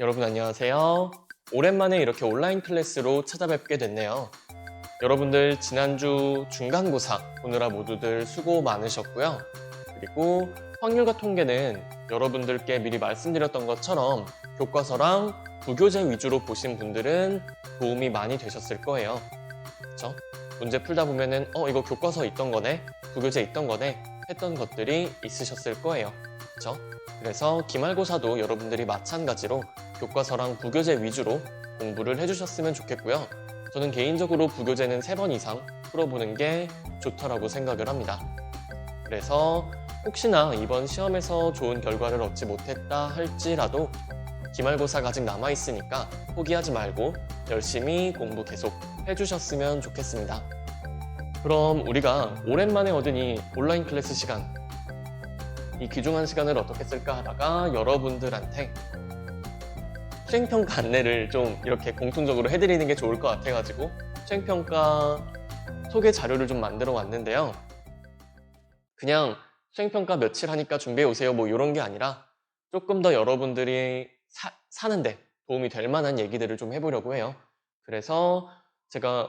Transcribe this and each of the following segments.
여러분 안녕하세요. 오랜만에 이렇게 온라인 클래스로 찾아뵙게 됐네요. 여러분들 지난주 중간고사 보느라 모두들 수고 많으셨고요. 그리고 확률과 통계는 여러분들께 미리 말씀드렸던 것처럼 교과서랑 부교재 위주로 보신 분들은 도움이 많이 되셨을 거예요. 그쵸? 문제 풀다 보면은 이거 교과서 있던 거네, 부교재 있던 거네 했던 것들이 있으셨을 거예요. 그쵸? 그래서 기말고사도 여러분들이 마찬가지로 교과서랑 부교재 위주로 공부를 해주셨으면 좋겠고요. 저는 개인적으로 부교재는 3번 이상 풀어보는 게 좋다라고 생각을 합니다. 그래서 혹시나 이번 시험에서 좋은 결과를 얻지 못했다 할지라도 기말고사가 아직 남아있으니까 포기하지 말고 열심히 공부 계속 해주셨으면 좋겠습니다. 그럼 우리가 오랜만에 얻은 이 온라인 클래스 시간, 이 귀중한 시간을 어떻게 쓸까 하다가 여러분들한테 수행평가 안내를 좀 이렇게 공통적으로 해드리는 게 좋을 것 같아가지고 수행평가 소개 자료를 좀 만들어 왔는데요. 그냥 수행평가 며칠 하니까 준비해 오세요 뭐 이런 게 아니라 조금 더 여러분들이 사는데 도움이 될 만한 얘기들을 좀 해보려고 해요. 그래서 제가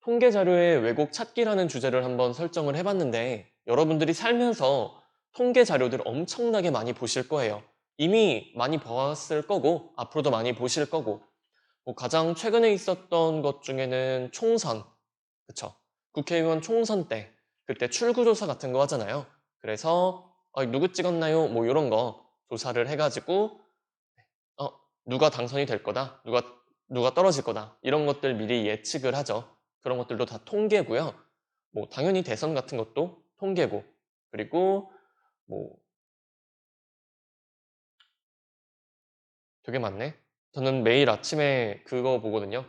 통계 자료의 왜곡 찾기라는 주제를 한번 설정을 해봤는데 여러분들이 살면서 통계 자료들 엄청나게 많이 보실 거예요. 이미 많이 보았을 거고 앞으로도 많이 보실 거고 뭐 가장 최근에 있었던 것 중에는 총선, 그쵸? 국회의원 총선 때 그때 출구조사 같은 거 하잖아요. 그래서 누구 찍었나요? 뭐 이런 거 조사를 해가지고 어, 누가 당선이 될 거다, 누가 떨어질 거다 이런 것들 미리 예측을 하죠. 그런 것들도 다 통계고요. 뭐 당연히 대선 같은 것도 통계고 그리고 뭐 되게 많네. 저는 매일 아침에 그거 보거든요.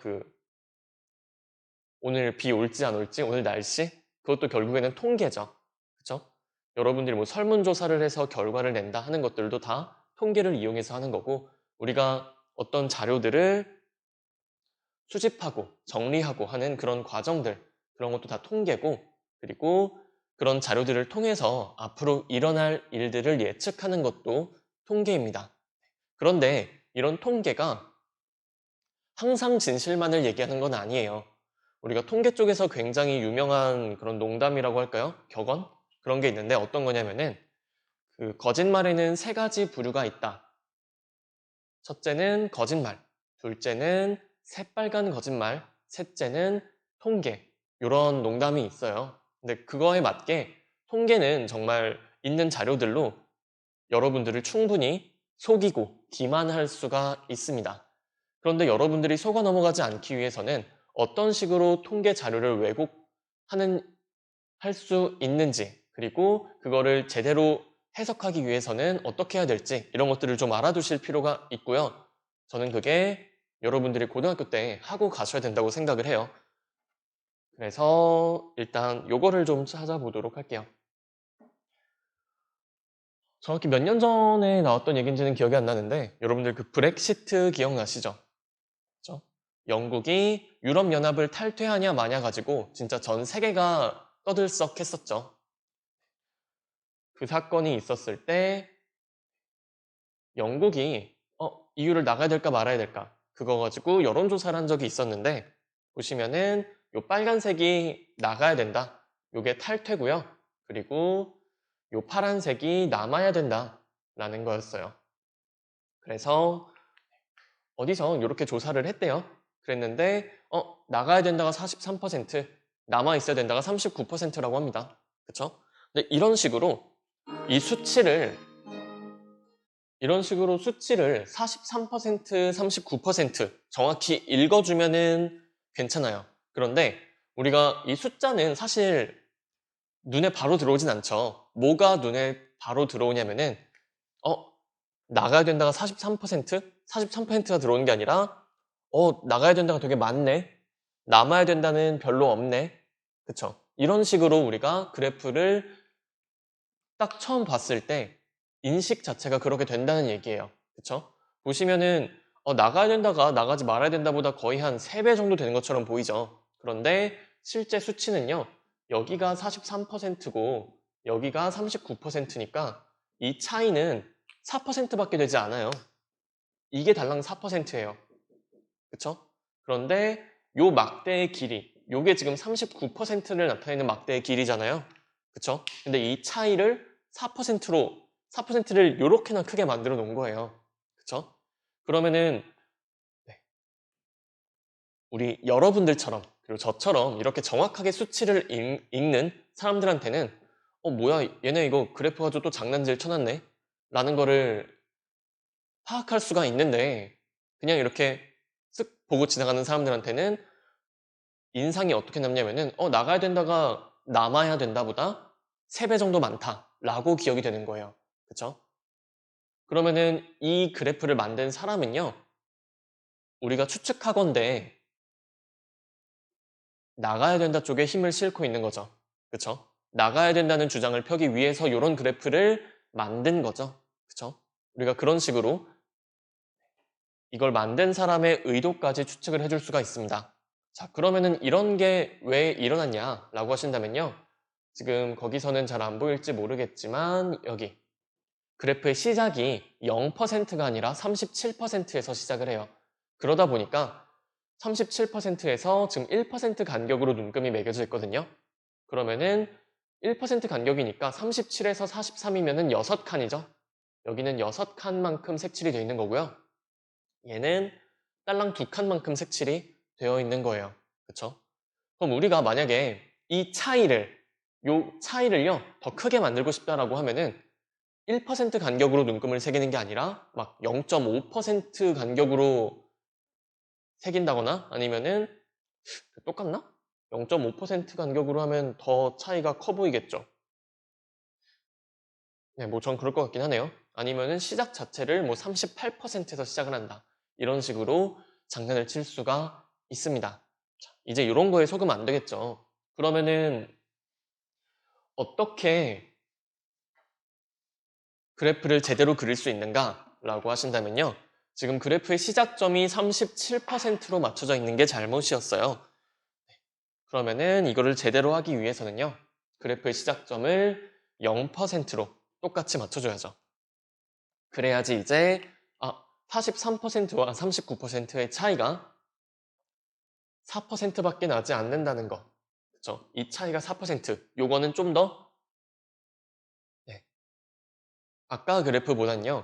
오늘 비 올지 안 올지, 오늘 날씨? 그것도 결국에는 통계죠. 그쵸? 여러분들이 뭐 설문조사를 해서 결과를 낸다 하는 것들도 다 통계를 이용해서 하는 거고, 우리가 어떤 자료들을 수집하고 정리하고 하는 그런 과정들, 그런 것도 다 통계고, 그리고 그런 자료들을 통해서 앞으로 일어날 일들을 예측하는 것도 통계입니다. 그런데 이런 통계가 항상 진실만을 얘기하는 건 아니에요. 우리가 통계 쪽에서 굉장히 유명한 그런 농담이라고 할까요? 격언? 그런 게 있는데 어떤 거냐면은 그 거짓말에는 3가지 부류가 있다. 첫째는 거짓말, 둘째는 새빨간 거짓말, 셋째는 통계. 이런 농담이 있어요. 근데 그거에 맞게 통계는 정말 있는 자료들로 여러분들을 충분히 속이고 기만할 수가 있습니다. 그런데 여러분들이 속아 넘어가지 않기 위해서는 어떤 식으로 통계 자료를 왜곡하는 할 수 있는지, 그리고 그거를 제대로 해석하기 위해서는 어떻게 해야 될지 이런 것들을 좀 알아두실 필요가 있고요. 저는 그게 여러분들이 고등학교 때 하고 가셔야 된다고 생각을 해요. 그래서 일단 요거를 좀 찾아보도록 할게요. 정확히 몇 년 전에 나왔던 얘기인지는 기억이 안 나는데 여러분들 그 브렉시트 기억나시죠? 그죠? 영국이 유럽연합을 탈퇴하냐 마냐 가지고 진짜 전 세계가 떠들썩했었죠. 그 사건이 있었을 때 영국이 EU를 나가야 될까 말아야 될까 그거 가지고 여론조사를 한 적이 있었는데 보시면은 요 빨간색이 나가야 된다. 요게 탈퇴고요. 그리고 요 파란색이 남아야 된다라는 거였어요. 그래서 어디서 이렇게 조사를 했대요. 그랬는데 나가야 된다가 43%, 남아 있어야 된다가 39%라고 합니다. 그쵸? 근데 이 수치를 이런 식으로 수치를 43%, 39% 정확히 읽어주면은 괜찮아요. 그런데 우리가 이 숫자는 사실 눈에 바로 들어오진 않죠. 뭐가 눈에 바로 들어오냐면은 어, 나가야 된다가 43%? 43%가 들어오는 게 아니라 나가야 된다가 되게 많네. 남아야 된다는 별로 없네. 그쵸? 이런 식으로 우리가 그래프를 딱 처음 봤을 때 인식 자체가 그렇게 된다는 얘기예요. 그쵸? 보시면은 나가야 된다가 나가지 말아야 된다보다 거의 한 3배 정도 되는 것처럼 보이죠. 그런데 실제 수치는요. 여기가 43%고 여기가 39%니까 이 차이는 4%밖에 되지 않아요. 이게 달랑 4%예요. 그쵸? 그런데 요 막대의 길이, 요게 지금 39%를 나타내는 막대의 길이잖아요. 그쵸? 근데 이 차이를 4%를 요렇게나 크게 만들어 놓은 거예요. 그쵸? 그러면은 네, 우리 여러분들처럼 그리고 저처럼 이렇게 정확하게 수치를 읽는 사람들한테는 뭐야 얘네 이거 그래프 가지고 또 장난질 쳐놨네 라는 거를 파악할 수가 있는데 그냥 이렇게 쓱 보고 지나가는 사람들한테는 인상이 어떻게 남냐면은 나가야 된다가 남아야 된다보다 3배 정도 많다라고 기억이 되는 거예요. 그쵸? 그러면은 이 그래프를 만든 사람은요. 우리가 추측하건대 나가야 된다 쪽에 힘을 싣고 있는 거죠. 그쵸? 나가야 된다는 주장을 펴기 위해서 이런 그래프를 만든 거죠. 그쵸? 우리가 그런 식으로 이걸 만든 사람의 의도까지 추측을 해줄 수가 있습니다. 자, 그러면은 이런 게 왜 일어났냐라고 하신다면요. 지금 거기서는 잘 안 보일지 모르겠지만 여기 그래프의 시작이 0%가 아니라 37%에서 시작을 해요. 그러다 보니까 37%에서 지금 1% 간격으로 눈금이 매겨져 있거든요. 그러면은 1% 간격이니까 37에서 43이면은 6칸이죠. 여기는 6칸만큼 색칠이 되어 있는 거고요. 얘는 딸랑 2칸만큼 색칠이 되어 있는 거예요. 그쵸? 그럼 우리가 만약에 이 차이를, 요 차이를요, 더 크게 만들고 싶다라고 하면은 1% 간격으로 눈금을 새기는 게 아니라 막 0.5% 간격으로 새긴다거나 아니면은 똑같나? 0.5% 간격으로 하면 더 차이가 커 보이겠죠. 네, 뭐 전 그럴 것 같긴 하네요. 아니면은 시작 자체를 뭐 38%에서 시작을 한다. 이런 식으로 장난을 칠 수가 있습니다. 자, 이제 이런 거에 속으면 안 되겠죠. 그러면은 어떻게 그래프를 제대로 그릴 수 있는가? 라고 하신다면요. 지금 그래프의 시작점이 37%로 맞춰져 있는 게 잘못이었어요. 그러면은 이거를 제대로 하기 위해서는요. 그래프의 시작점을 0%로 똑같이 맞춰줘야죠. 그래야지 이제 43%와 39%의 차이가 4%밖에 나지 않는다는 거. 그쵸? 이 차이가 4%. 요거는 좀 더 아까 그래프보단요.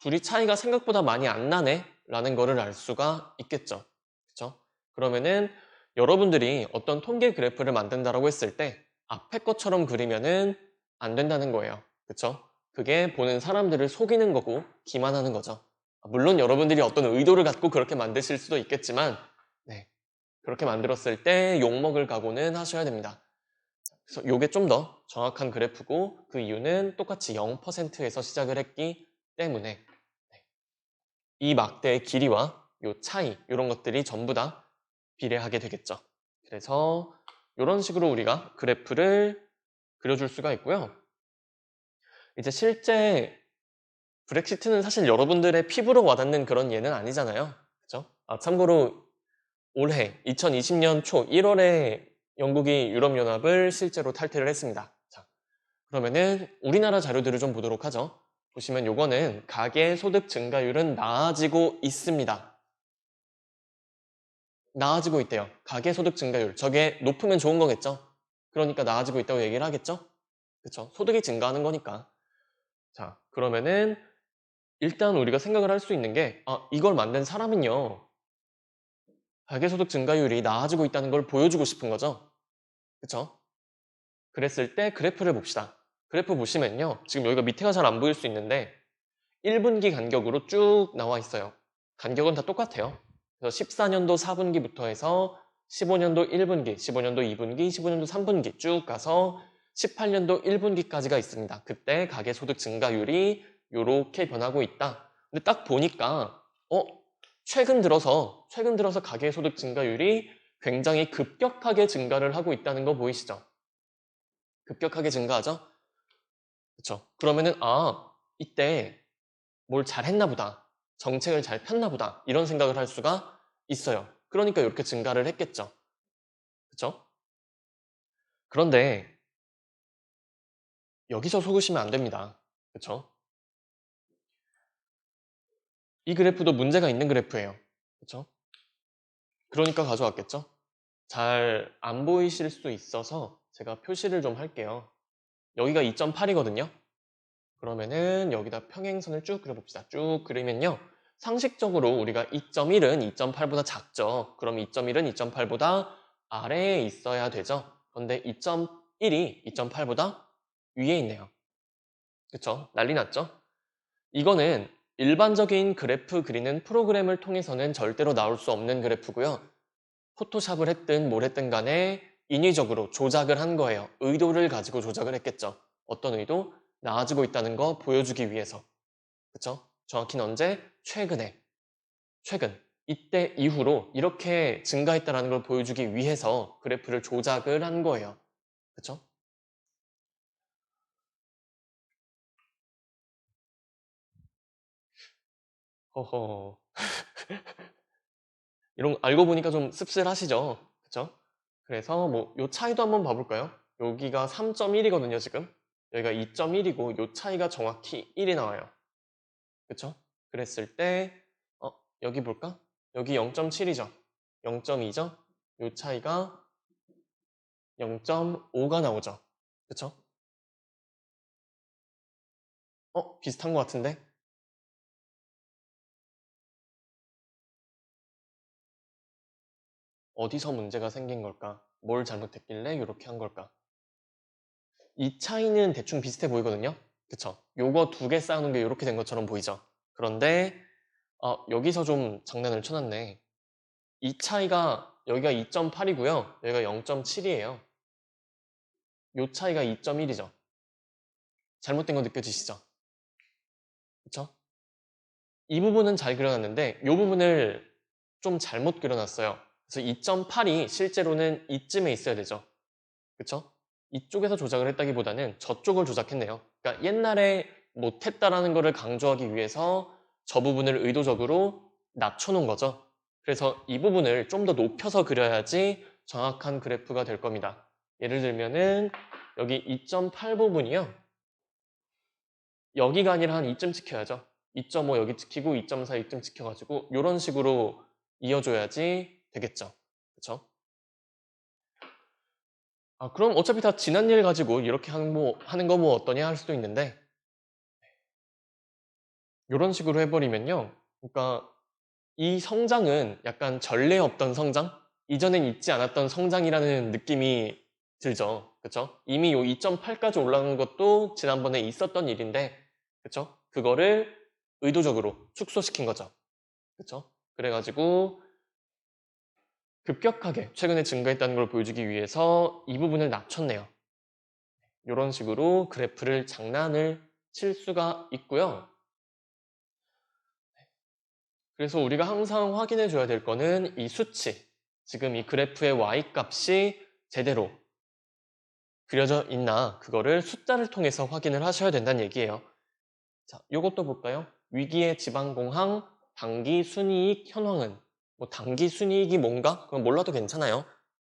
둘이 차이가 생각보다 많이 안 나네? 라는 거를 알 수가 있겠죠. 그쵸? 그러면은 여러분들이 어떤 통계 그래프를 만든다라고 했을 때 앞에 것처럼 그리면은 안 된다는 거예요. 그쵸? 그게 보는 사람들을 속이는 거고 기만하는 거죠. 물론 여러분들이 어떤 의도를 갖고 그렇게 만드실 수도 있겠지만 네, 그렇게 만들었을 때 욕먹을 각오는 하셔야 됩니다. 그래서 이게 좀 더 정확한 그래프고 그 이유는 똑같이 0%에서 시작을 했기 때문에 네. 이 막대의 길이와 요 차이 이런 것들이 전부 다 비례하게 되겠죠. 그래서 이런 식으로 우리가 그래프를 그려줄 수가 있고요. 이제 실제 브렉시트는 사실 여러분들의 피부로 와닿는 그런 예는 아니잖아요. 그죠? 참고로 올해 2020년 초 1월에 영국이 유럽연합을 실제로 탈퇴를 했습니다. 자, 그러면은 우리나라 자료들을 좀 보도록 하죠. 보시면 요거는 가계소득 증가율은 나아지고 있습니다. 나아지고 있대요. 가계소득 증가율. 저게 높으면 좋은 거겠죠? 그러니까 나아지고 있다고 얘기를 하겠죠? 그쵸? 소득이 증가하는 거니까. 자, 그러면은 일단 우리가 생각을 할 수 있는 게 이걸 만든 사람은요. 가계소득 증가율이 나아지고 있다는 걸 보여주고 싶은 거죠. 그쵸? 그랬을 때 그래프를 봅시다. 그래프 보시면요. 지금 여기가 밑에가 잘 안 보일 수 있는데 1분기 간격으로 쭉 나와 있어요. 간격은 다 똑같아요. 그래서 14년도 4분기부터 해서 15년도 1분기, 15년도 2분기, 15년도 3분기 쭉 가서 18년도 1분기까지가 있습니다. 그때 가계소득 증가율이 이렇게 변하고 있다. 근데 딱 보니까 최근 들어서 가계소득 증가율이 굉장히 급격하게 증가를 하고 있다는 거 보이시죠? 급격하게 증가하죠? 그렇죠. 그러면은 이때 뭘 잘했나 보다. 정책을 잘 폈나 보다. 이런 생각을 할 수가 있어요. 그러니까 이렇게 증가를 했겠죠. 그렇죠? 그런데 여기서 속으시면 안 됩니다. 그렇죠? 이 그래프도 문제가 있는 그래프예요. 그렇죠? 그러니까 가져왔겠죠? 잘 안 보이실 수 있어서 제가 표시를 좀 할게요. 여기가 2.8이거든요. 그러면은 여기다 평행선을 쭉 그려봅시다. 쭉 그리면요. 상식적으로 우리가 2.1은 2.8보다 작죠. 그럼 2.1은 2.8보다 아래에 있어야 되죠. 그런데 2.1이 2.8보다 위에 있네요. 그쵸? 난리 났죠? 이거는 일반적인 그래프 그리는 프로그램을 통해서는 절대로 나올 수 없는 그래프고요. 포토샵을 했든 뭘 했든 간에 인위적으로 조작을 한 거예요. 의도를 가지고 조작을 했겠죠. 어떤 의도? 나아지고 있다는 거 보여주기 위해서. 그쵸? 정확히는 언제? 최근에. 최근. 이때 이후로 이렇게 증가했다는 걸 보여주기 위해서 그래프를 조작을 한 거예요. 그쵸? 허허. 이런 거 알고 보니까 좀 씁쓸하시죠? 그쵸? 그래서 뭐 요 차이도 한번 봐볼까요? 여기가 3.1이거든요, 지금. 여기가 2.1이고 요 차이가 정확히 1이 나와요. 그쵸? 그랬을 때 여기 볼까? 여기 0.7이죠. 0.2죠? 요 차이가 0.5가 나오죠. 그쵸? 비슷한 것 같은데? 어디서 문제가 생긴 걸까? 뭘 잘못했길래 이렇게 한 걸까? 이 차이는 대충 비슷해 보이거든요? 그쵸? 요거 두 개 쌓아놓은 게 이렇게 된 것처럼 보이죠? 그런데 여기서 좀 장난을 쳐놨네. 이 차이가 여기가 2.8이고요. 여기가 0.7이에요. 요 차이가 2.1이죠. 잘못된 거 느껴지시죠? 그쵸? 이 부분은 잘 그려놨는데 이 부분을 좀 잘못 그려놨어요. 그래서 2.8이 실제로는 이쯤에 있어야 되죠. 그쵸? 이쪽에서 조작을 했다기보다는 저쪽을 조작했네요. 그러니까 옛날에 못했다라는 거를 강조하기 위해서 저 부분을 의도적으로 낮춰놓은 거죠. 그래서 이 부분을 좀 더 높여서 그려야지 정확한 그래프가 될 겁니다. 예를 들면은 여기 2.8 부분이요. 여기가 아니라 한 이쯤 찍혀야죠. 2.5 여기 찍히고 2.4 이쯤 찍혀가지고 이런 식으로 이어줘야지 되겠죠. 그쵸? 그럼 어차피 다 지난 일 가지고 이렇게 하는 거 뭐 어떠냐 할 수도 있는데 이런 식으로 해버리면요. 그러니까 이 성장은 약간 전례 없던 성장? 이전엔 있지 않았던 성장이라는 느낌이 들죠. 그쵸? 이미 요 2.8까지 올라간 것도 지난번에 있었던 일인데 그쵸? 그거를 의도적으로 축소시킨 거죠. 그쵸? 그래가지고 급격하게 최근에 증가했다는 걸 보여주기 위해서 이 부분을 낮췄네요. 이런 식으로 그래프를 장난을 칠 수가 있고요. 그래서 우리가 항상 확인해 줘야 될 거는 이 수치, 지금 이 그래프의 y-값이 제대로 그려져 있나 그거를 숫자를 통해서 확인을 하셔야 된다는 얘기예요. 자, 요것도 볼까요? 위기의 지방공항 단기 순이익 현황은 뭐 단기 순이익이 뭔가? 그건 몰라도 괜찮아요.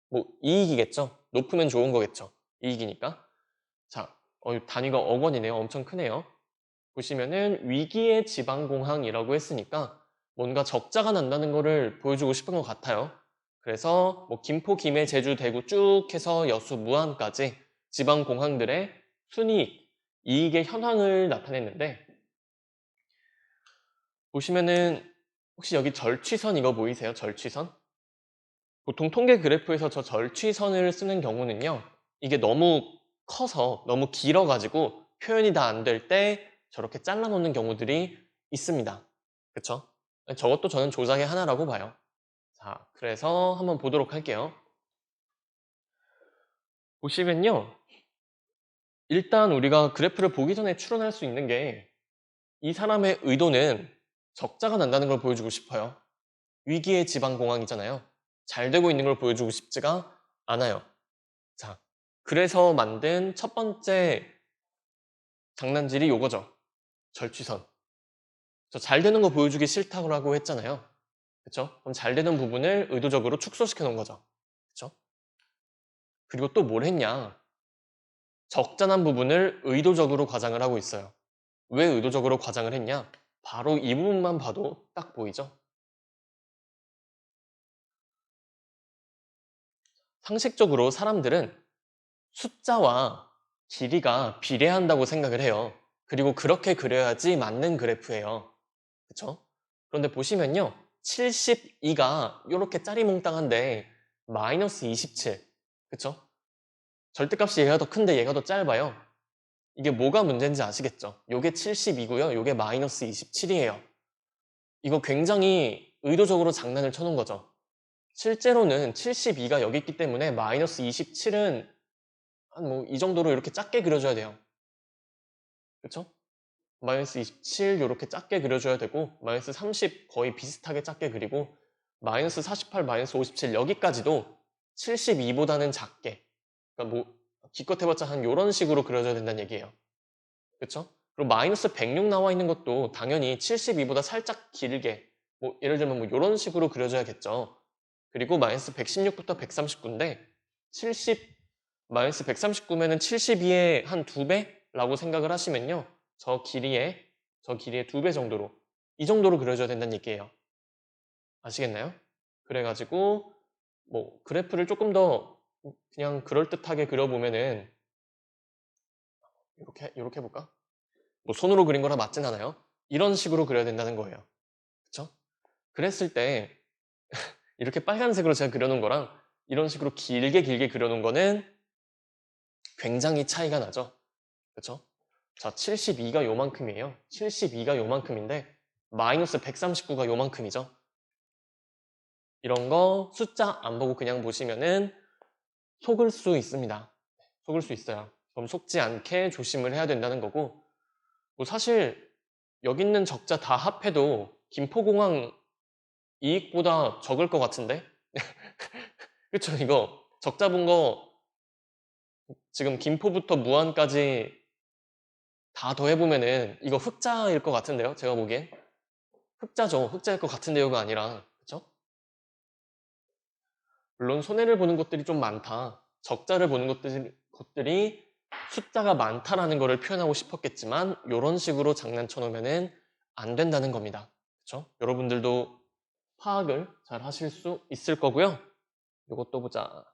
뭐 이익이겠죠. 높으면 좋은 거겠죠. 이익이니까. 자, 단위가 억 원이네요. 엄청 크네요. 보시면은 위기의 지방공항이라고 했으니까 뭔가 적자가 난다는 거를 보여주고 싶은 것 같아요. 그래서 뭐 김포, 김해, 제주, 대구 쭉 해서 여수, 무안까지 지방공항들의 순이익, 이익의 현황을 나타냈는데 보시면은 혹시 여기 절취선 이거 보이세요? 절취선? 보통 통계 그래프에서 저 절취선을 쓰는 경우는요. 이게 너무 커서 너무 길어가지고 표현이 다 안 될 때 저렇게 잘라놓는 경우들이 있습니다. 그쵸? 저것도 저는 조작의 하나라고 봐요. 자, 그래서 한번 보도록 할게요. 보시면요. 일단 우리가 그래프를 보기 전에 추론할 수 있는 게 이 사람의 의도는 적자가 난다는 걸 보여주고 싶어요. 위기의 지방공항이잖아요. 잘 되고 있는 걸 보여주고 싶지가 않아요. 자, 그래서 만든 첫 번째 장난질이 요거죠. 절취선. 저 잘 되는 거 보여주기 싫다고 했잖아요. 그쵸? 그럼 잘 되는 부분을 의도적으로 축소시켜 놓은 거죠. 그쵸? 그리고 또 뭘 했냐? 적잖한 부분을 의도적으로 과장을 하고 있어요. 왜 의도적으로 과장을 했냐? 바로 이 부분만 봐도 딱 보이죠? 상식적으로 사람들은 숫자와 길이가 비례한다고 생각을 해요. 그리고 그렇게 그려야지 맞는 그래프예요. 그쵸? 그런데 보시면요. 72가 이렇게 짜리몽땅한데 마이너스 27. 그쵸? 절대값이 얘가 더 큰데 얘가 더 짧아요. 이게 뭐가 문제인지 아시겠죠? 요게 72고요. 요게 마이너스 27이에요. 이거 굉장히 의도적으로 장난을 쳐놓은 거죠. 실제로는 72가 여기 있기 때문에 마이너스 27은 한 뭐 이 정도로 이렇게 작게 그려줘야 돼요. 그쵸? 마이너스 27 이렇게 작게 그려줘야 되고 마이너스 30 거의 비슷하게 작게 그리고 마이너스 48, 마이너스 57 여기까지도 72보다는 작게 그러니까 뭐 기껏 해봤자 한 이런 식으로 그려줘야 된다는 얘기예요. 그쵸? 그리고 마이너스 106 나와 있는 것도 당연히 72보다 살짝 길게 뭐 예를 들면 뭐 이런 식으로 그려줘야겠죠. 그리고 마이너스 116부터 139인데 70 마이너스 139면은 72의 한 2배라고 생각을 하시면요. 저 길이의 2배 정도로 이 정도로 그려줘야 된다는 얘기예요. 아시겠나요? 그래가지고 뭐 그래프를 조금 더 그냥 그럴듯하게 그려보면은 이렇게 해볼까? 뭐 손으로 그린 거라 맞진 않아요. 이런 식으로 그려야 된다는 거예요. 그쵸? 그랬을 때 이렇게 빨간색으로 제가 그려놓은 거랑 이런 식으로 길게 길게 그려놓은 거는 굉장히 차이가 나죠. 그쵸? 자, 72가 요만큼이에요. 72가 요만큼인데 마이너스 139가 요만큼이죠. 이런 거 숫자 안 보고 그냥 보시면은 속을 수 있습니다. 속을 수 있어요. 그럼 속지 않게 조심을 해야 된다는 거고 뭐 사실 여기 있는 적자 다 합해도 김포공항 이익보다 적을 것 같은데? 그쵸? 이거 적자 본 거 지금 김포부터 무안까지 다 더해보면은 이거 흑자일 것 같은데요? 제가 보기엔 흑자죠. 흑자일 것 같은데요가 아니라 그쵸? 물론 손해를 보는 것들이 좀 많다. 적자를 보는 것들이 숫자가 많다라는 것을 표현하고 싶었겠지만 이런 식으로 장난쳐 놓으면은 안 된다는 겁니다. 그쵸? 여러분들도 파악을 잘 하실 수 있을 거고요. 이것도 보자.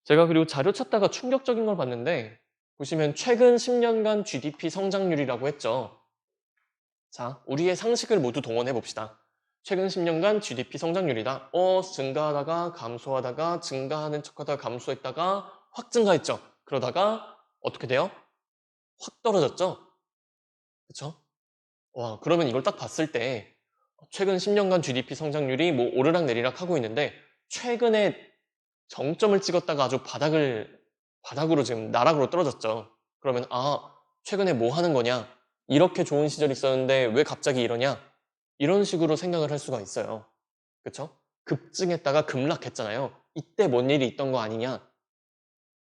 제가 그리고 자료 찾다가 충격적인 걸 봤는데 보시면 최근 10년간 GDP 성장률이라고 했죠. 자, 우리의 상식을 모두 동원해 봅시다. 최근 10년간 GDP 성장률이다. 증가하다가 감소하다가 증가하는 척하다가 감소했다가 확 증가했죠. 그러다가 어떻게 돼요? 확 떨어졌죠. 그쵸? 와, 그러면 이걸 딱 봤을 때 최근 10년간 GDP 성장률이 뭐 오르락 내리락 하고 있는데 최근에 정점을 찍었다가 아주 바닥으로 지금 나락으로 떨어졌죠. 그러면 최근에 뭐 하는 거냐? 이렇게 좋은 시절이 있었는데 왜 갑자기 이러냐? 이런 식으로 생각을 할 수가 있어요. 그쵸? 급증했다가 급락했잖아요. 이때 뭔 일이 있던 거 아니냐?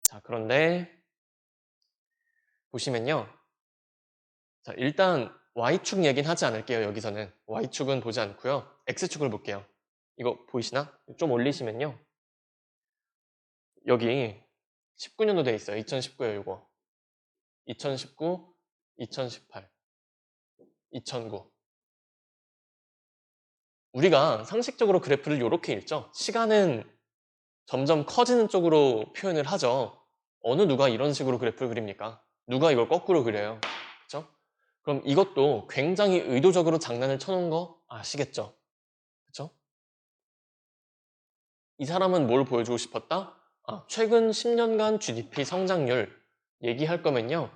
자, 그런데 보시면요. 자, 일단 Y축 얘기는 하지 않을게요. 여기서는. Y축은 보지 않고요. X축을 볼게요. 이거 보이시나? 좀 올리시면요. 여기 19년도 돼 있어요. 2019요, 이거. 2019, 2018, 2009. 우리가 상식적으로 그래프를 이렇게 읽죠. 시간은 점점 커지는 쪽으로 표현을 하죠. 어느 누가 이런 식으로 그래프를 그립니까? 누가 이걸 거꾸로 그려요? 그렇죠? 그럼 이것도 굉장히 의도적으로 장난을 쳐놓은 거 아시겠죠? 그렇죠? 이 사람은 뭘 보여주고 싶었다? 최근 10년간 GDP 성장률 얘기할 거면요.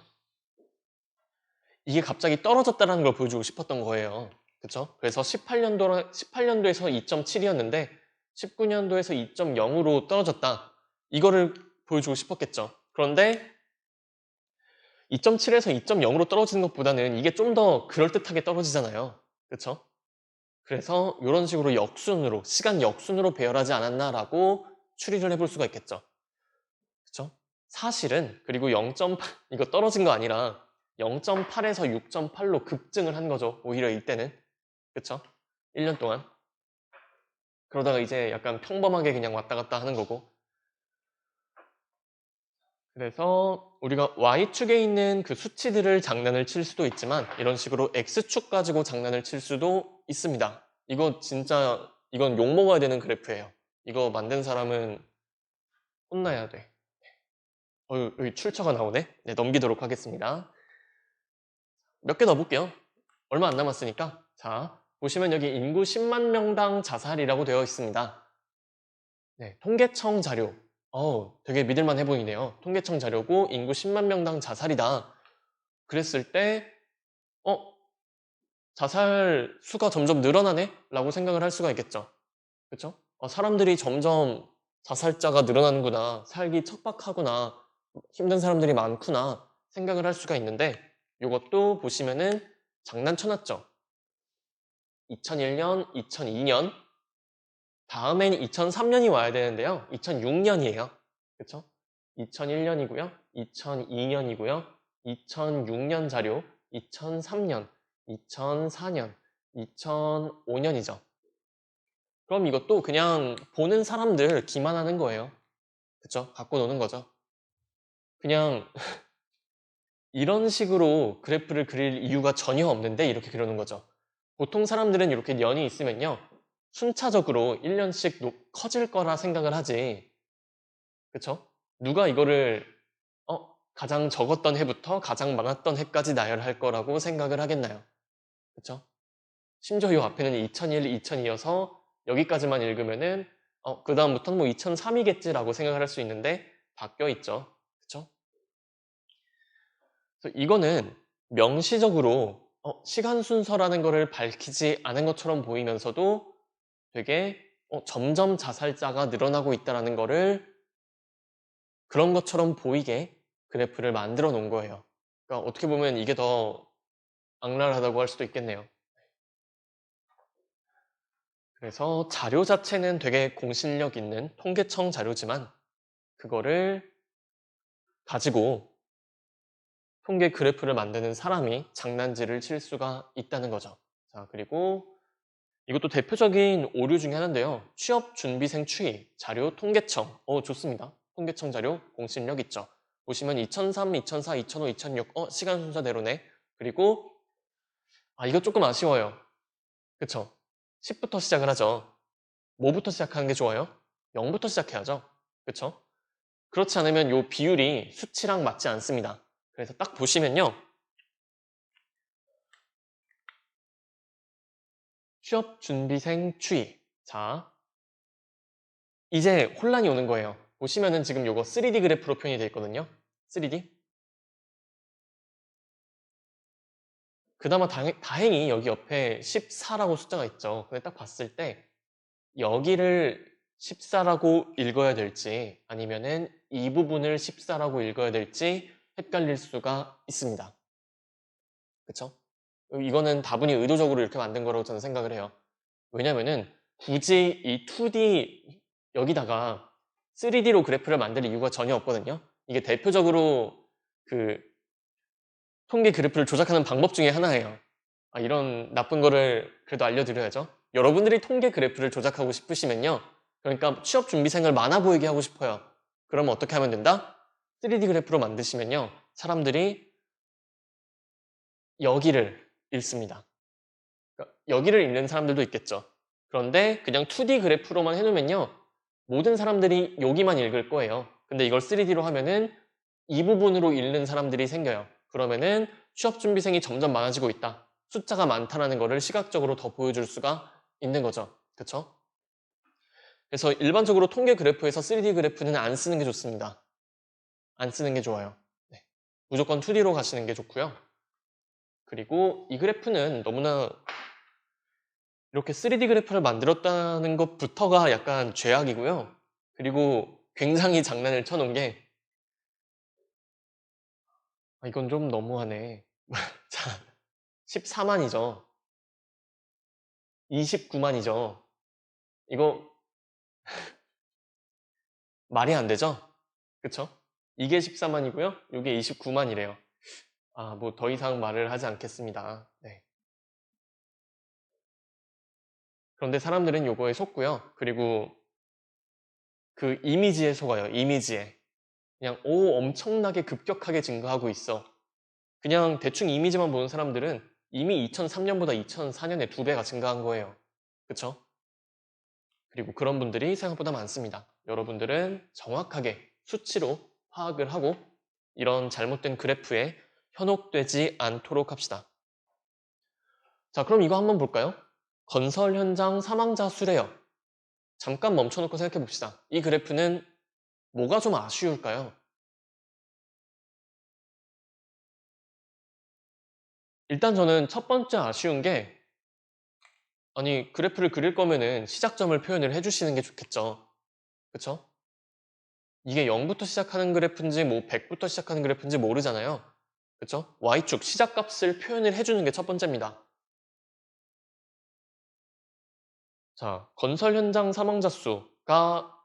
이게 갑자기 떨어졌다는 걸 보여주고 싶었던 거예요. 그쵸? 그래서 18년도에서 2.7이었는데 19년도에서 2.0으로 떨어졌다. 이거를 보여주고 싶었겠죠. 그런데 2.7에서 2.0으로 떨어지는 것보다는 이게 좀 더 그럴듯하게 떨어지잖아요. 그쵸? 그래서 이런 식으로 역순으로, 시간 역순으로 배열하지 않았나라고 추리를 해볼 수가 있겠죠. 그쵸? 사실은 그리고 0.8 이거 떨어진 거 아니라 0.8에서 6.8로 급증을 한 거죠. 오히려 이때는. 그쵸? 1년 동안. 그러다가 이제 약간 평범하게 그냥 왔다 갔다 하는 거고. 그래서 우리가 Y축에 있는 그 수치들을 장난을 칠 수도 있지만 이런 식으로 X축 가지고 장난을 칠 수도 있습니다. 이거 진짜 이건 욕먹어야 되는 그래프예요. 이거 만든 사람은 혼나야 돼. 여기 출처가 나오네. 네, 넘기도록 하겠습니다. 몇 개 더 볼게요. 얼마 안 남았으니까. 자, 보시면 여기 인구 10만 명당 자살이라고 되어 있습니다. 네, 통계청 자료. 되게 믿을만 해 보이네요. 통계청 자료고 인구 10만 명당 자살이다. 그랬을 때, 자살 수가 점점 늘어나네? 라고 생각을 할 수가 있겠죠. 그쵸? 사람들이 점점 자살자가 늘어나는구나. 살기 척박하구나. 힘든 사람들이 많구나. 생각을 할 수가 있는데, 이것도 보시면은 장난쳐놨죠. 2001년, 2002년, 다음엔 2003년이 와야 되는데요. 2006년이에요. 그쵸? 2001년이고요. 2002년이고요. 2006년 자료, 2003년, 2004년, 2005년이죠. 그럼 이것도 그냥 보는 사람들 기만하는 거예요. 그쵸? 갖고 노는 거죠. 그냥 이런 식으로 그래프를 그릴 이유가 전혀 없는데 이렇게 그려놓은 거죠. 보통 사람들은 이렇게 년이 있으면요. 순차적으로 1년씩 커질 거라 생각을 하지. 그쵸? 누가 이거를 가장 적었던 해부터 가장 많았던 해까지 나열할 거라고 생각을 하겠나요? 그쵸? 심지어 이 앞에는 2001, 2002여서 여기까지만 읽으면은 그 다음부터는 뭐 2003이겠지라고 생각을 할 수 있는데 바뀌어 있죠. 그쵸? 그래서 이거는 명시적으로 시간 순서라는 거를 밝히지 않은 것처럼 보이면서도 되게 점점 자살자가 늘어나고 있다는 거를 그런 것처럼 보이게 그래프를 만들어 놓은 거예요. 그러니까 어떻게 보면 이게 더 악랄하다고 할 수도 있겠네요. 그래서 자료 자체는 되게 공신력 있는 통계청 자료지만 그거를 가지고 통계 그래프를 만드는 사람이 장난질을 칠 수가 있다는 거죠. 자, 그리고 이것도 대표적인 오류 중에 하나인데요. 취업준비생 추이, 자료 통계청. 좋습니다. 통계청 자료 공신력 있죠. 보시면 2003, 2004, 2005, 2006, 시간 순서대로네. 그리고, 이거 조금 아쉬워요. 그쵸? 10부터 시작을 하죠. 뭐부터 시작하는 게 좋아요? 0부터 시작해야죠. 그쵸? 그렇지 않으면 이 비율이 수치랑 맞지 않습니다. 그래서 딱 보시면요. 취업준비생 추이. 자, 이제 혼란이 오는 거예요. 보시면은 지금 요거 3D 그래프로 표현이 되어 있거든요. 3D. 그나마 다행히 여기 옆에 14라고 숫자가 있죠. 근데 딱 봤을 때 여기를 14라고 읽어야 될지 아니면은 이 부분을 14라고 읽어야 될지 헷갈릴 수가 있습니다. 그쵸? 이거는 다분히 의도적으로 이렇게 만든 거라고 저는 생각을 해요. 왜냐면은 굳이 이 2D 여기다가 3D로 그래프를 만들 이유가 전혀 없거든요. 이게 대표적으로 그 통계 그래프를 조작하는 방법 중에 하나예요. 이런 나쁜 거를 그래도 알려드려야죠. 여러분들이 통계 그래프를 조작하고 싶으시면요. 그러니까 취업 준비생을 많아 보이게 하고 싶어요. 그러면 어떻게 하면 된다? 3D 그래프로 만드시면요. 사람들이 여기를 읽습니다. 그러니까 여기를 읽는 사람들도 있겠죠. 그런데 그냥 2D 그래프로만 해놓으면요. 모든 사람들이 여기만 읽을 거예요. 근데 이걸 3D로 하면은 이 부분으로 읽는 사람들이 생겨요. 그러면은 취업준비생이 점점 많아지고 있다. 숫자가 많다는 거를 시각적으로 더 보여줄 수가 있는 거죠. 그쵸? 그래서 일반적으로 통계 그래프에서 3D 그래프는 안 쓰는 게 좋습니다. 안 쓰는 게 좋아요. 네. 무조건 2D로 가시는 게 좋고요. 그리고 이 그래프는 너무나 이렇게 3D 그래프를 만들었다는 것부터가 약간 죄악이고요. 그리고 굉장히 장난을 쳐놓은 게 이건 좀 너무하네. 자, 14만이죠. 29만이죠. 이거 말이 안 되죠? 그쵸? 이게 14만이고요. 이게 29만이래요. 뭐 더 이상 말을 하지 않겠습니다. 네. 그런데 사람들은 요거에 속고요. 그리고 그 이미지에 속아요. 이미지에. 그냥 엄청나게 급격하게 증가하고 있어. 그냥 대충 이미지만 보는 사람들은 이미 2003년보다 2004년에 2배가 증가한 거예요. 그쵸? 그리고 그런 분들이 생각보다 많습니다. 여러분들은 정확하게 수치로 파악을 하고 이런 잘못된 그래프에 현혹되지 않도록 합시다. 자, 그럼 이거 한번 볼까요? 건설 현장 사망자 수래요. 잠깐 멈춰놓고 생각해 봅시다. 이 그래프는 뭐가 좀 아쉬울까요? 일단 저는 첫 번째 아쉬운 게 아니 그래프를 그릴 거면은 시작점을 표현을 해주시는 게 좋겠죠. 그쵸? 이게 0부터 시작하는 그래프인지 뭐 100부터 시작하는 그래프인지 모르잖아요. 그쵸? Y축 시작값을 표현을 해주는 게 첫 번째입니다. 자, 건설 현장 사망자 수가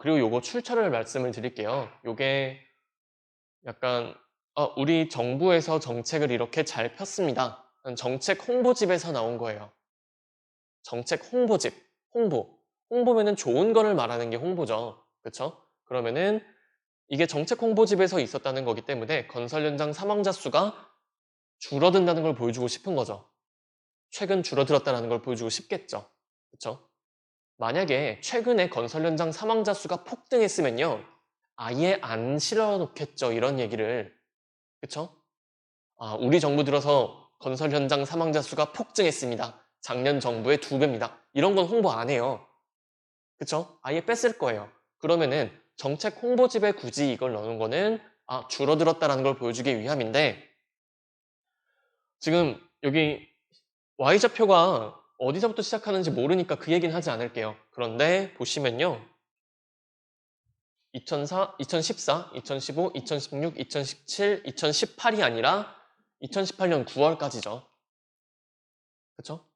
그리고 요거 출처를 말씀을 드릴게요. 요게 약간 우리 정부에서 정책을 이렇게 잘 폈습니다. 정책 홍보집에서 나온 거예요. 정책 홍보집, 홍보. 홍보면은 좋은 거를 말하는 게 홍보죠. 그쵸? 그러면은 이게 정책 홍보집에서 있었다는 거기 때문에 건설 현장 사망자 수가 줄어든다는 걸 보여주고 싶은 거죠. 최근 줄어들었다는 걸 보여주고 싶겠죠. 그쵸? 만약에 최근에 건설 현장 사망자 수가 폭등했으면요. 아예 안 실어놓겠죠. 이런 얘기를. 그쵸? 우리 정부 들어서 건설 현장 사망자 수가 폭증했습니다. 작년 정부의 2배입니다. 이런 건 홍보 안 해요. 그쵸? 아예 뺐을 거예요. 그러면은 정책 홍보집에 굳이 이걸 넣는 거는 줄어들었다는 걸 보여주기 위함인데 지금 여기 Y좌표가 어디서부터 시작하는지 모르니까 그 얘기는 하지 않을게요. 그런데 보시면요. 2004, 2014, 2015, 2016, 2017, 2018이 아니라 2018년 9월까지죠. 그쵸?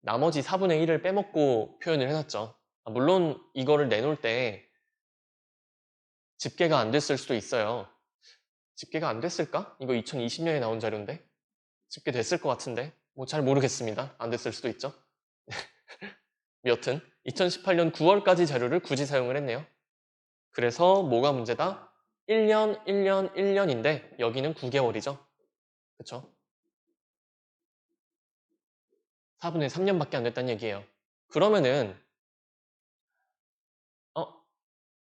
나머지 4분의 1을 빼먹고 표현을 해놨죠. 물론 이거를 내놓을 때 집계가 안 됐을 수도 있어요. 집계가 안 됐을까? 이거 2020년에 나온 자료인데 집계됐을 것 같은데 뭐 잘 모르겠습니다. 안 됐을 수도 있죠. 여튼 2018년 9월까지 자료를 굳이 사용을 했네요. 그래서 뭐가 문제다? 1년, 1년, 1년인데 여기는 9개월이죠. 그쵸? 4분의 3년밖에 안 됐다는 얘기예요. 그러면은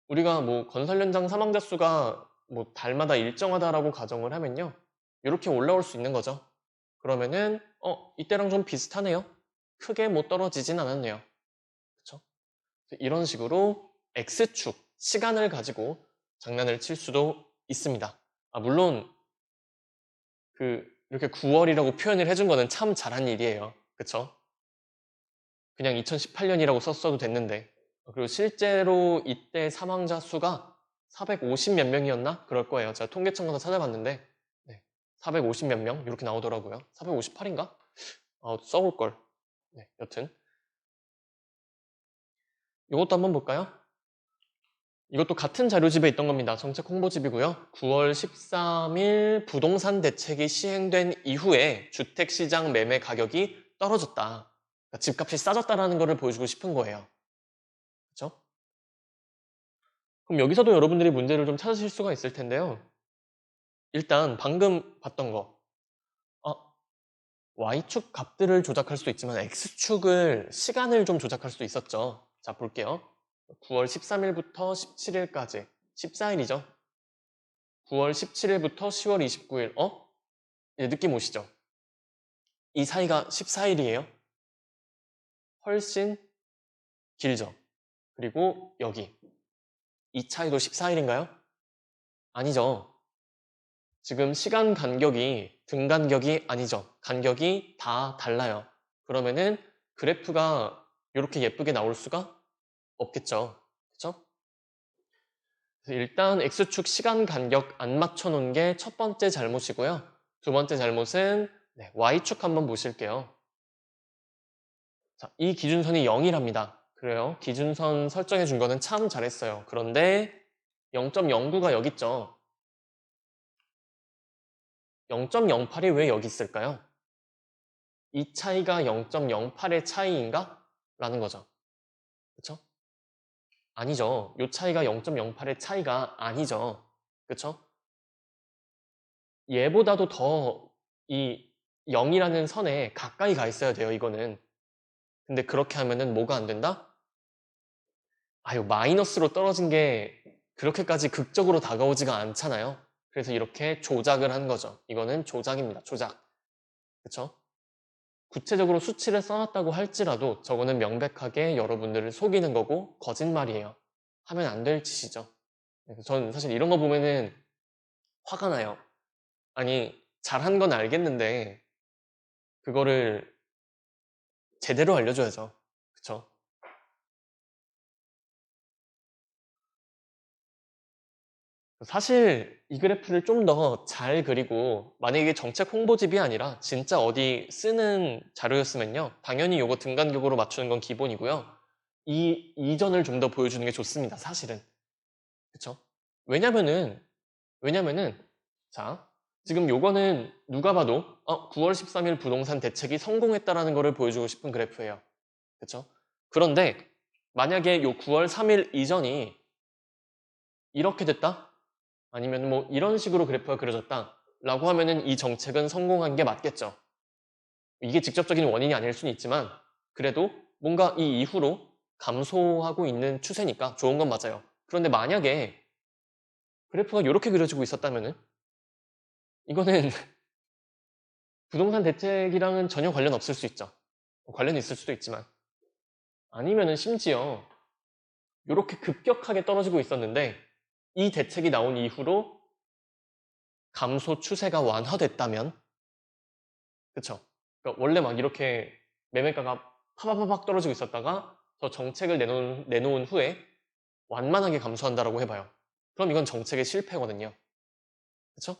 우리가 뭐 건설 현장 사망자 수가 뭐 달마다 일정하다라고 가정을 하면요. 이렇게 올라올 수 있는 거죠. 그러면은 이때랑 좀 비슷하네요. 크게 못 떨어지진 않았네요. 그렇죠? 이런 식으로 X축, 시간을 가지고 장난을 칠 수도 있습니다. 물론 이렇게 9월이라고 표현을 해준 거는 참 잘한 일이에요. 그쵸? 그냥 2018년이라고 썼어도 됐는데 그리고 실제로 이때 사망자 수가 450 몇 명이었나? 그럴 거예요. 제가 통계청 가서 찾아봤는데 450 몇 명 이렇게 나오더라고요. 458인가? 써볼 걸. 여튼 이것도 한번 볼까요? 이것도 같은 자료집에 있던 겁니다. 정책 홍보집이고요. 9월 13일 부동산 대책이 시행된 이후에 주택시장 매매 가격이 떨어졌다. 그러니까 집값이 싸졌다는 것을 보여주고 싶은 거예요. 그렇죠? 그럼 여기서도 여러분들이 문제를 좀 찾으실 수가 있을 텐데요. 일단 방금 봤던 거 Y축 값들을 조작할 수도 있지만 X축을 시간을 좀 조작할 수도 있었죠. 자 볼게요. 9월 13일부터 17일까지 14일이죠. 9월 17일부터 10월 29일 이제 느낌 오시죠? 이 사이가 14일이에요. 훨씬 길죠. 그리고 여기 이 차이도 14일인가요? 아니죠. 지금 시간 간격이 등 간격이 아니죠. 간격이 다 달라요. 그러면은 그래프가 이렇게 예쁘게 나올 수가 없겠죠. 그렇죠? 일단 X축 시간 간격 안 맞춰 놓은 게 첫 번째 잘못이고요. 두 번째 잘못은 Y축 한번 보실게요. 자, 이 기준선이 0이랍니다. 그래요. 기준선 설정해 준 거는 참 잘했어요. 그런데 0.09가 여기 있죠. 0.08이 왜 여기 있을까요? 이 차이가 0.08의 차이인가? 라는 거죠. 그쵸? 아니죠. 요 차이가 0.08의 차이가 아니죠. 그쵸? 얘보다도 더 이 0이라는 선에 가까이 가 있어야 돼요, 이거는. 근데 그렇게 하면은 뭐가 안 된다? 아유, 마이너스로 떨어진 게 그렇게까지 극적으로 다가오지가 않잖아요. 그래서 이렇게 조작을 한 거죠. 이거는 조작입니다. 조작. 그쵸? 구체적으로 수치를 써놨다고 할지라도 저거는 명백하게 여러분들을 속이는 거고 거짓말이에요. 하면 안 될 짓이죠. 그래서 저는 사실 이런 거 보면은 화가 나요. 아니, 잘한 건 알겠는데 그거를 제대로 알려줘야죠. 그쵸? 사실 이 그래프를 좀 더 잘 그리고 만약에 이게 정책 홍보집이 아니라 진짜 어디 쓰는 자료였으면요. 당연히 이거 등간격으로 맞추는 건 기본이고요. 이 이전을 좀 더 보여주는 게 좋습니다. 사실은. 그쵸? 왜냐면은 왜냐면은 자 지금 요거는 누가 봐도 9월 13일 부동산 대책이 성공했다라는 거를 보여주고 싶은 그래프예요. 그쵸? 그런데 만약에 요 9월 3일 이전이 이렇게 됐다? 아니면 뭐 이런 식으로 그래프가 그려졌다 라고 하면은 이 정책은 성공한 게 맞겠죠. 이게 직접적인 원인이 아닐 수는 있지만 그래도 뭔가 이 이후로 감소하고 있는 추세니까 좋은 건 맞아요. 그런데 만약에 그래프가 이렇게 그려지고 있었다면은 이거는 부동산 대책이랑은 전혀 관련 없을 수 있죠. 관련이 있을 수도 있지만 아니면은 심지어 이렇게 급격하게 떨어지고 있었는데 이 대책이 나온 이후로 감소 추세가 완화됐다면 그쵸? 그러니까 원래 막 이렇게 매매가가 파바바박 떨어지고 있었다가 저 정책을 내놓은 후에 완만하게 감소한다라고 해봐요. 그럼 이건 정책의 실패거든요. 그쵸?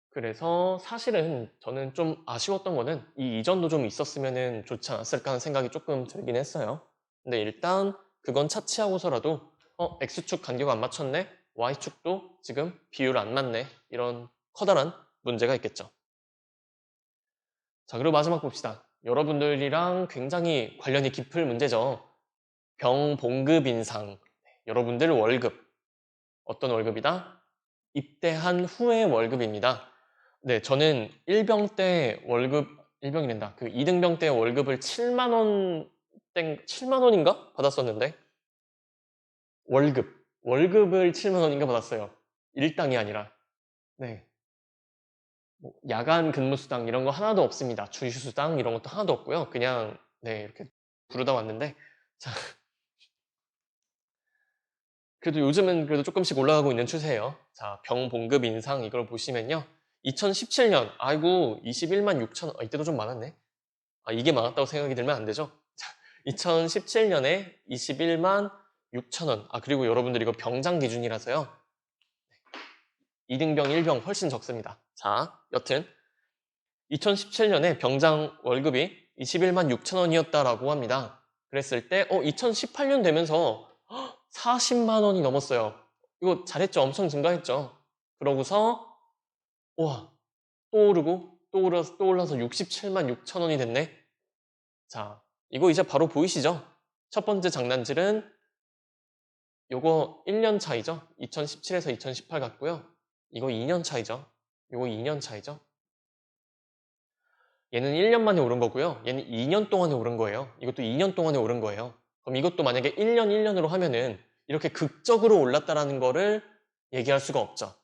그래서 사실은 저는 좀 아쉬웠던 거는 이 이전도 좀 있었으면 좋지 않았을까 하는 생각이 조금 들긴 했어요. 근데 일단 그건 차치하고서라도 X축 간격 안 맞췄네? Y축도 지금 비율 안 맞네? 이런 커다란 문제가 있겠죠. 자, 그리고 마지막 봅시다. 여러분들이랑 굉장히 관련이 깊을 문제죠. 병봉급 인상. 여러분들 월급. 어떤 월급이다? 입대한 후의 월급입니다. 네, 저는 1병 때 월급, 1병이란다. 그 2등병 때 월급을 7만 원, 7만 원인가? 받았었는데. 월급. 월급을 7만 원인가 받았어요. 일당이 아니라. 네. 뭐 야간 근무수당 이런 거 하나도 없습니다. 주휴수당 이런 것도 하나도 없고요. 그냥 네 이렇게 부르다 왔는데 자 그래도 요즘은 그래도 조금씩 올라가고 있는 추세예요. 자 병봉급 인상 이걸 보시면요. 2017년 아이고 21만 6천 원 이때도 좀 많았네. 아 이게 많았다고 생각이 들면 안 되죠. 자 2017년에 21만 6천 원. 아 그리고 여러분들 이거 병장 기준이라서요. 2등병 1병 훨씬 적습니다. 자 여튼 2017년에 병장 월급이 21만 6천 원이었다라고 합니다. 그랬을 때 2018년 되면서 40만 원이 넘었어요. 이거 잘했죠? 엄청 증가했죠? 그러고서 와, 또 오르고 또 올라서 67만 6천 원이 됐네. 자, 이거 이제 바로 보이시죠? 첫 번째 장난질은 요거 1년 차이죠? 2017에서 2018 같고요. 이거 2년 차이죠? 요거 2년 차이죠? 얘는 1년 만에 오른 거고요. 얘는 2년 동안에 오른 거예요. 이것도 2년 동안에 오른 거예요. 그럼 이것도 만약에 1년 1년으로 하면은 이렇게 극적으로 올랐다라는 거를 얘기할 수가 없죠.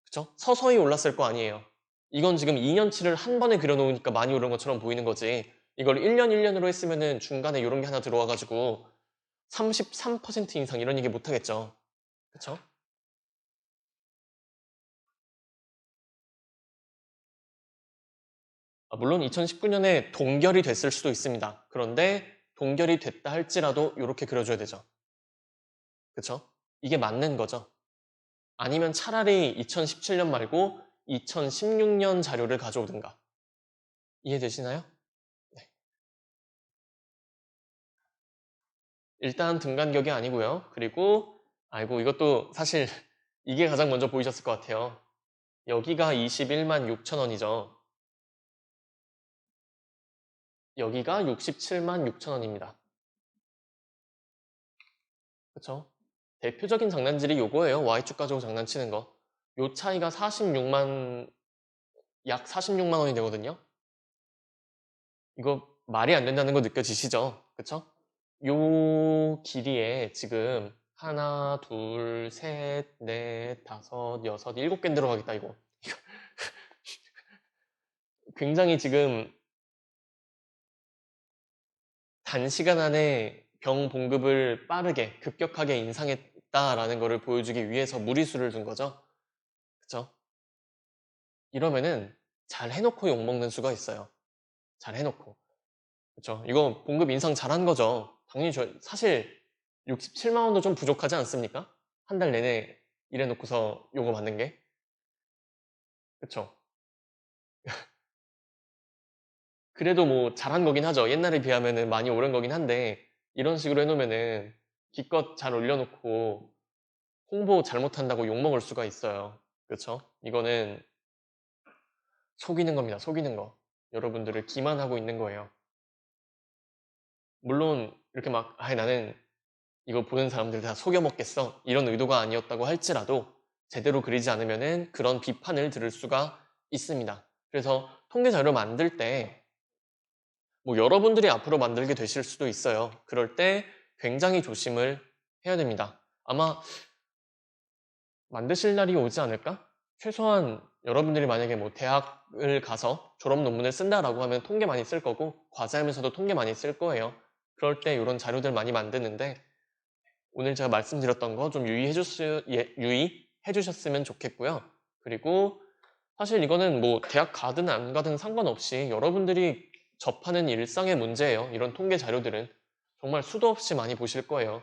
그쵸? 서서히 올랐을 거 아니에요. 이건 지금 2년치를 한 번에 그려놓으니까 많이 오른 것처럼 보이는 거지. 이걸 1년 1년으로 했으면은 중간에 이런 게 하나 들어와가지고 33% 인상 이런 얘기 못 하겠죠. 그쵸? 물론 2019년에 동결이 됐을 수도 있습니다. 그런데 동결이 됐다 할지라도 이렇게 그려줘야 되죠. 그쵸? 이게 맞는 거죠. 아니면 차라리 2017년 말고 2016년 자료를 가져오든가. 이해되시나요? 네. 일단 등간격이 아니고요. 그리고 아이고 이것도 사실 이게 가장 먼저 보이셨을 것 같아요. 여기가 21만 6천 원이죠. 여기가 67만 6천 원입니다. 그쵸? 대표적인 장난질이 요거예요. Y축 가지고 장난치는 거. 요 차이가 약 46만 원이 되거든요. 이거 말이 안 된다는 거 느껴지시죠? 그쵸? 요 길이에 지금 하나, 둘, 셋, 넷, 다섯, 여섯, 일곱 개 들어가겠다 이거. 굉장히 지금 단시간 안에 병 봉급을 빠르게 급격하게 인상했다라는 거를 보여주기 위해서 무리수를 둔 거죠. 그쵸? 이러면은 잘 해놓고 욕먹는 수가 있어요. 잘 해놓고. 그쵸? 이거 봉급 인상 잘한 거죠. 당연히 사실 67만 원도 좀 부족하지 않습니까? 한 달 내내 일해놓고서 요거 받는 게. 그쵸? 그래도 뭐 잘한 거긴 하죠. 옛날에 비하면은 많이 오른 거긴 한데 이런 식으로 해놓으면은 기껏 잘 올려놓고 홍보 잘못한다고 욕먹을 수가 있어요. 그쵸? 이거는 속이는 겁니다. 속이는 거. 여러분들을 기만하고 있는 거예요. 물론 이렇게 막 나는 이거 보는 사람들 다 속여먹겠어 이런 의도가 아니었다고 할지라도 제대로 그리지 않으면은 그런 비판을 들을 수가 있습니다. 그래서 통계 자료 만들 때 뭐 여러분들이 앞으로 만들게 되실 수도 있어요. 그럴 때 굉장히 조심을 해야 됩니다. 아마 만드실 날이 오지 않을까? 최소한 여러분들이 만약에 뭐 대학을 가서 졸업 논문을 쓴다라고 하면 통계 많이 쓸 거고 과제하면서도 통계 많이 쓸 거예요. 그럴 때 이런 자료들 많이 만드는데 오늘 제가 말씀드렸던 거 좀 유의해 주셨으면 좋겠고요. 그리고 사실 이거는 뭐 대학 가든 안 가든 상관없이 여러분들이 접하는 일상의 문제예요. 이런 통계 자료들은 정말 수도 없이 많이 보실 거예요.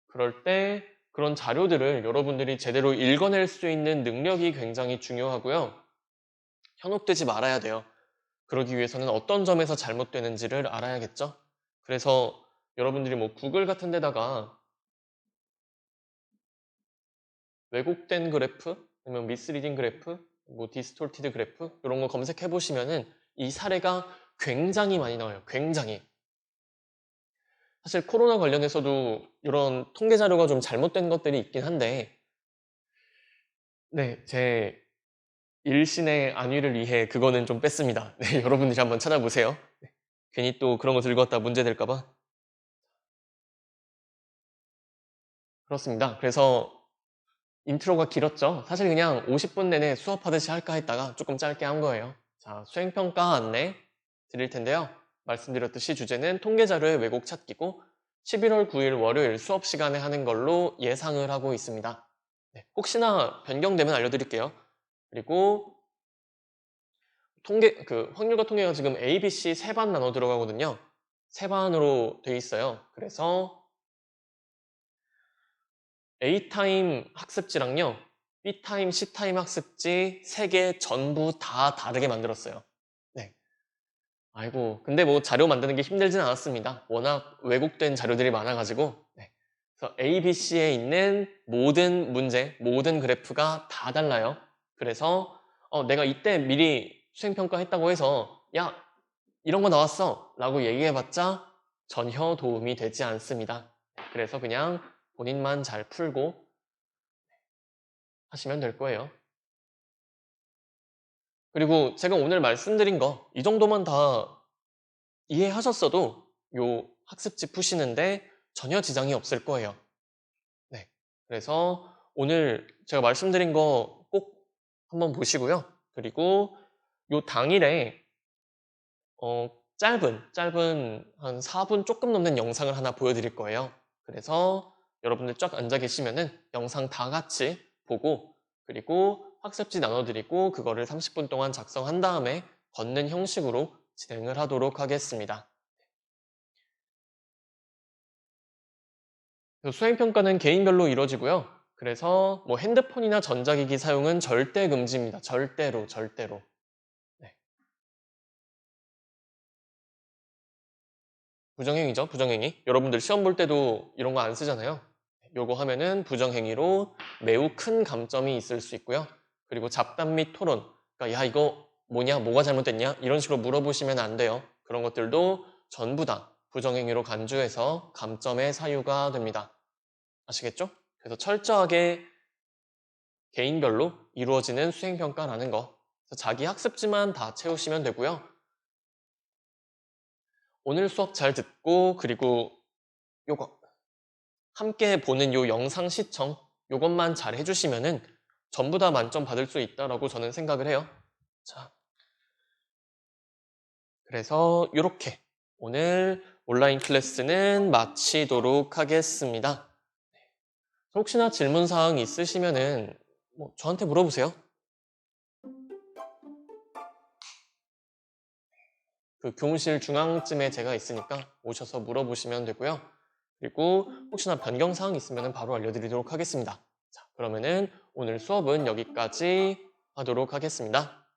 그럴 때 그런 자료들을 여러분들이 제대로 읽어낼 수 있는 능력이 굉장히 중요하고요. 현혹되지 말아야 돼요. 그러기 위해서는 어떤 점에서 잘못되는지를 알아야겠죠. 그래서 여러분들이 뭐 구글 같은 데다가 왜곡된 그래프, 아니면 미스리딩 그래프, 뭐 디스톨티드 그래프 이런 거 검색해 보시면은 이 사례가 굉장히 많이 나와요. 굉장히. 사실 코로나 관련해서도 이런 통계 자료가 좀 잘못된 것들이 있긴 한데 네, 제 일신의 안위를 위해 그거는 좀 뺐습니다. 네, 여러분들이 한번 찾아보세요. 네, 괜히 또 그런 거 들고 왔다 문제 될까 봐. 그렇습니다. 그래서 인트로가 길었죠. 사실 그냥 50분 내내 수업하듯이 할까 했다가 조금 짧게 한 거예요. 자, 수행평가 안내 드릴 텐데요. 말씀드렸듯이 주제는 통계자료의 왜곡 찾기고 11월 9일 월요일 수업 시간에 하는 걸로 예상을 하고 있습니다. 네, 혹시나 변경되면 알려드릴게요. 그리고 확률과 통계가 지금 A, B, C 세 반 나눠 들어가거든요. 세 반으로 돼 있어요. 그래서 A타임 학습지랑요. B타임, C타임 학습지 세 개 전부 다 다르게 만들었어요. 네. 아이고, 근데 뭐 자료 만드는 게 힘들진 않았습니다. 워낙 왜곡된 자료들이 많아가지고. 네. 그래서 A, B, C에 있는 모든 문제, 모든 그래프가 다 달라요. 그래서 내가 이때 미리 수행평가 했다고 해서 야, 이런 거 나왔어 라고 얘기해봤자 전혀 도움이 되지 않습니다. 그래서 그냥 본인만 잘 풀고 하시면 될 거예요. 그리고 제가 오늘 말씀드린 거 이 정도만 다 이해하셨어도 요 학습지 푸시는데 전혀 지장이 없을 거예요. 네. 그래서 오늘 제가 말씀드린 거 꼭 한번 보시고요. 그리고 요 당일에 짧은 한 4분 조금 넘는 영상을 하나 보여드릴 거예요. 그래서 여러분들 쫙 앉아 계시면은 영상 다 같이 보고 그리고 학습지 나눠드리고 그거를 30분 동안 작성한 다음에 걷는 형식으로 진행을 하도록 하겠습니다. 수행평가는 개인별로 이루어지고요. 그래서 뭐 핸드폰이나 전자기기 사용은 절대 금지입니다. 절대로, 절대로. 네. 부정행위죠, 부정행위. 여러분들 시험 볼 때도 이런 거 안 쓰잖아요. 요거 하면은 부정행위로 매우 큰 감점이 있을 수 있고요. 그리고 잡담 및 토론. 그러니까 야, 이거 뭐냐, 뭐가 잘못됐냐 이런 식으로 물어보시면 안 돼요. 그런 것들도 전부 다 부정행위로 간주해서 감점의 사유가 됩니다. 아시겠죠? 그래서 철저하게 개인별로 이루어지는 수행평가라는 거. 그래서 자기 학습지만 다 채우시면 되고요. 오늘 수업 잘 듣고 그리고 요거 함께 보는 요 영상 시청 요것만 잘 해주시면은 전부 다 만점 받을 수 있다라고 저는 생각을 해요. 자, 그래서 이렇게 오늘 온라인 클래스는 마치도록 하겠습니다. 혹시나 질문사항 있으시면은 뭐 저한테 물어보세요. 그 교무실 중앙쯤에 제가 있으니까 오셔서 물어보시면 되고요. 그리고 혹시나 변경사항 있으면 바로 알려드리도록 하겠습니다. 자, 그러면은 오늘 수업은 여기까지 하도록 하겠습니다.